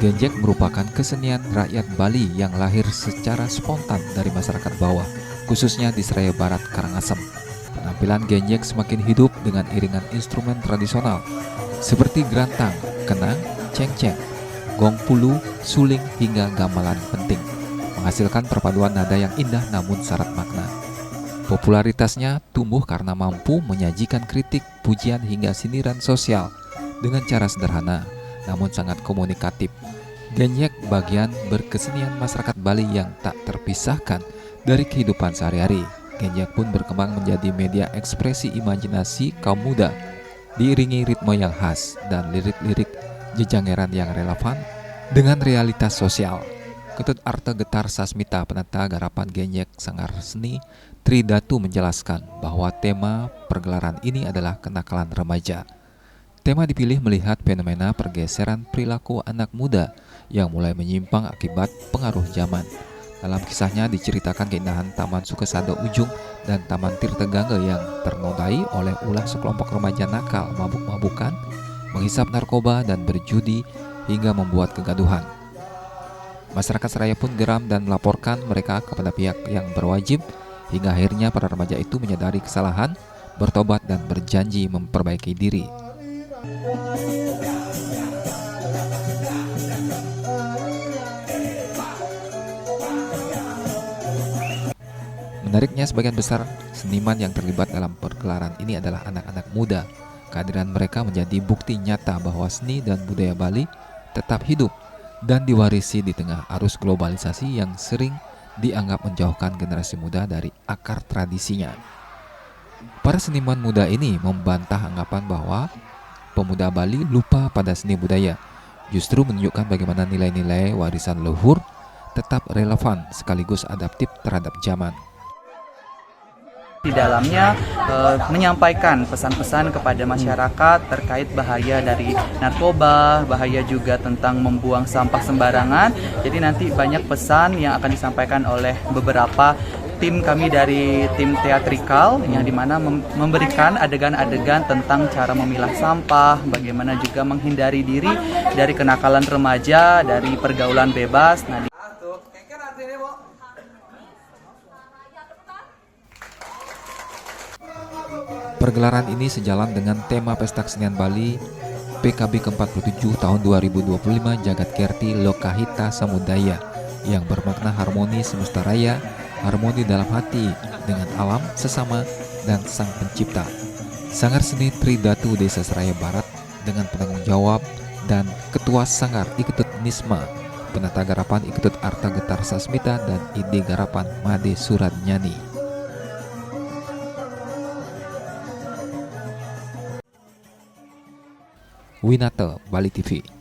Genjek merupakan kesenian rakyat Bali yang lahir secara spontan dari masyarakat bawah, khususnya di Serai Barat, Karangasem. Penampilan genjek semakin hidup dengan iringan instrumen tradisional seperti gerantang, kenang, cengceng, gong pulu, suling, hingga gamelan penting, menghasilkan perpaduan nada yang indah namun syarat makna. Popularitasnya tumbuh karena mampu menyajikan kritik, pujian, hingga sindiran sosial dengan cara sederhana namun sangat komunikatif. Genjek bagian berkesenian masyarakat Bali yang tak terpisahkan dari kehidupan sehari-hari. Genjek pun berkembang menjadi media ekspresi imajinasi kaum muda, diiringi ritme yang khas dan lirik-lirik jejangeran yang relevan dengan realitas sosial. Ketut Arte Getar Sasmita, penata garapan Genjek Sanggar Seni Tridatu, menjelaskan bahwa tema pergelaran ini adalah kenakalan remaja. Tema dipilih melihat fenomena pergeseran perilaku anak muda yang mulai menyimpang akibat pengaruh zaman. Dalam kisahnya diceritakan keindahan Taman Sukesado Ujung dan Taman Tirta Gangga yang ternodai oleh ulah sekelompok remaja nakal, mabuk-mabukan, menghisap narkoba dan berjudi hingga membuat kegaduhan. Masyarakat Seraya pun geram dan melaporkan mereka kepada pihak yang berwajib, hingga akhirnya para remaja itu menyadari kesalahan, bertobat dan berjanji memperbaiki diri. Menariknya, sebagian besar seniman yang terlibat dalam pergelaran ini adalah anak-anak muda. Kehadiran mereka menjadi bukti nyata bahwa seni dan budaya Bali tetap hidup dan diwarisi di tengah arus globalisasi yang sering dianggap menjauhkan generasi muda dari akar tradisinya. Para seniman muda ini membantah anggapan bahwa pemuda Bali lupa pada seni budaya, justru menunjukkan bagaimana nilai-nilai warisan leluhur tetap relevan sekaligus adaptif terhadap zaman. Di dalamnya menyampaikan pesan-pesan kepada masyarakat terkait bahaya dari narkoba, bahaya juga tentang membuang sampah sembarangan. Jadi nanti banyak pesan yang akan disampaikan oleh beberapa tim kami dari tim teatrikal yang dimana memberikan adegan-adegan tentang cara memilah sampah, bagaimana juga menghindari diri dari kenakalan remaja, dari pergaulan bebas. Pergelaran ini sejalan dengan tema Pesta Kesenian Bali PKB ke-47 tahun 2025 Jagat Kerti Lokahita Samudaya yang bermakna harmoni semesta raya, harmoni dalam hati dengan alam, sesama, dan Sang Pencipta. Sanggar Seni Tridatu Desa Seraya Barat dengan penanggung jawab dan Ketua Sanggar Iketut Nisma, penata garapan Iketut Arte Getar Sasmita, dan ide garapan Made Suradnyani. Winata, Bali TV.